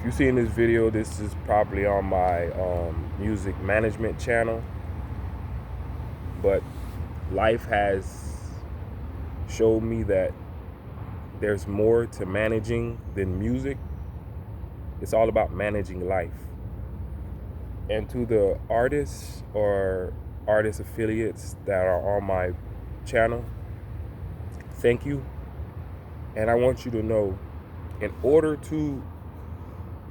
If you see in this video, this is probably on my music management channel, but life has showed me that there's more to managing than music. It's all about managing life. And to the artists or artist affiliates that are on my channel, thank you. And I want you to know, in order to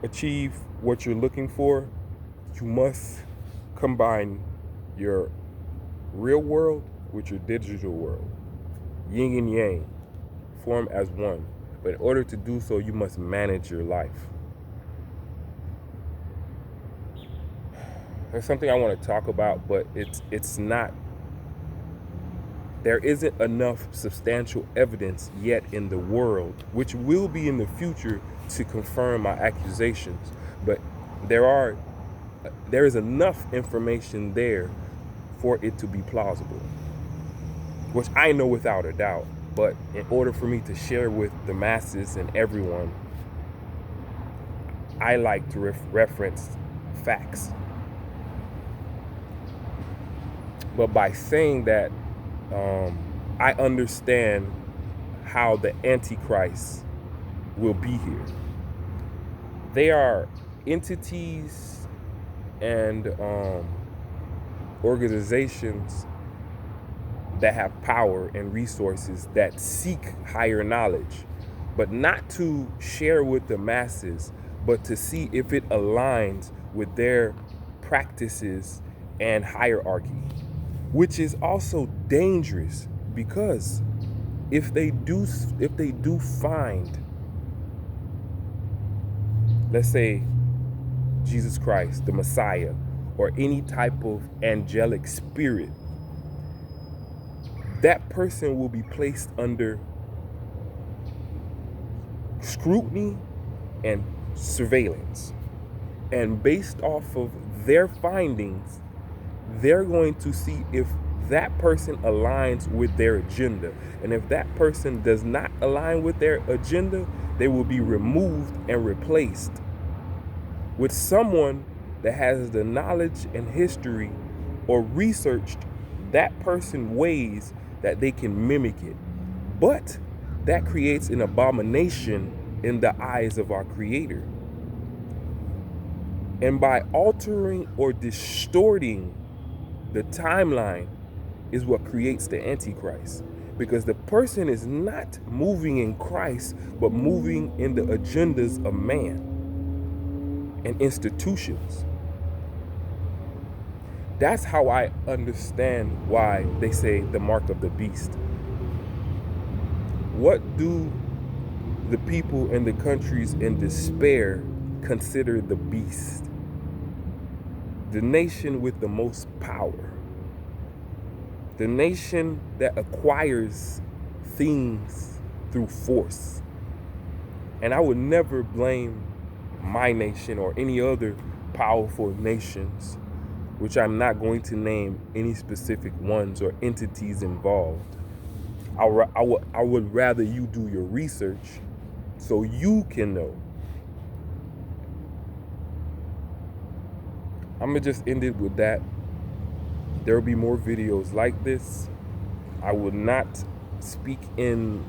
achieve what you're looking for, you must combine your real world with your digital world. Yin and yang form as one. But in order to do so, you must manage your life. There's something I want to talk about, but it's not. There isn't enough substantial evidence yet in the world, which will be in the future, to confirm my accusations. But there is enough information there for it to be plausible, which I know without a doubt. But in order for me to share with the masses and everyone, I like to reference facts. But by saying that, I understand how the Antichrist will be here. They are entities and organizations that have power and resources that seek higher knowledge, but not to share with the masses, but to see if it aligns with their practices and hierarchy, which is also dangerous, because if they do find, let's say, Jesus Christ, the Messiah, or any type of angelic spirit, that person will be placed under scrutiny and surveillance. And based off of their findings, they're going to see if that person aligns with their agenda. And if that person does not align with their agenda, they will be removed and replaced with someone that has the knowledge and history or researched that person's ways that they can mimic it. But that creates an abomination in the eyes of our Creator. And by altering or distorting the timeline is what creates the Antichrist. Because the person is not moving in Christ, but moving in the agendas of man and institutions. That's how I understand why they say the mark of the beast. What do the people in the countries in despair consider the beast? The nation with the most power. The nation that acquires things through force. And I would never blame my nation or any other powerful nations, which I'm not going to name any specific ones or entities involved. I would rather you do your research so you can know. I'm going to just end it with that. There will be more videos like this. I will not speak in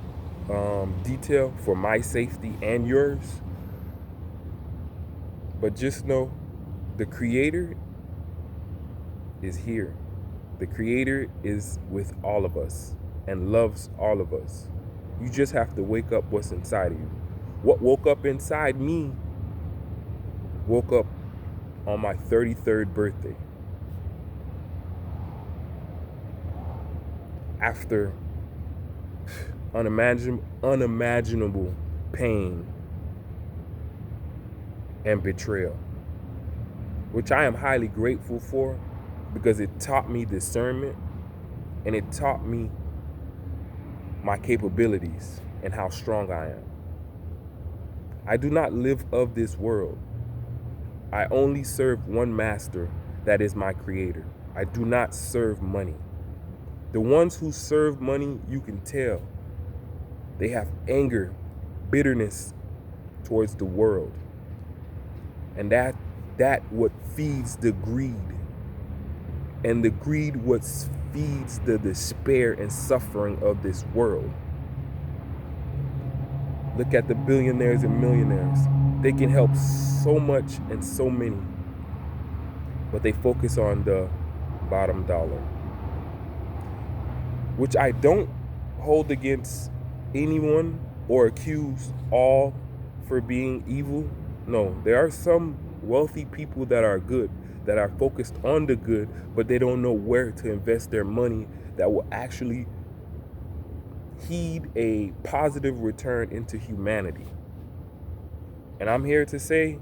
detail for my safety and yours. But just know the Creator is here. The Creator is with all of us and loves all of us. You just have to wake up what's inside of you. What woke up inside me woke up on my 33rd birthday. After unimaginable pain and betrayal, which I am highly grateful for, because it taught me discernment and it taught me my capabilities and how strong I am. I do not live of this world. I only serve one master, that is my Creator. I do not serve money. The ones who serve money, you can tell, they have anger, bitterness towards the world. And that what feeds the greed. And the greed what feeds the despair and suffering of this world. Look at the billionaires and millionaires. They can help so much and so many, but they focus on the bottom dollar, which I don't hold against anyone or accuse all for being evil. No, there are some wealthy people that are good, that are focused on the good, but they don't know where to invest their money that will actually heed a positive return into humanity. And I'm here to say,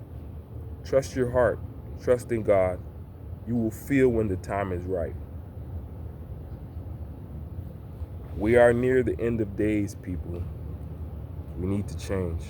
trust your heart, trust in God. You will feel when the time is right. We are near the end of days, people. We need to change.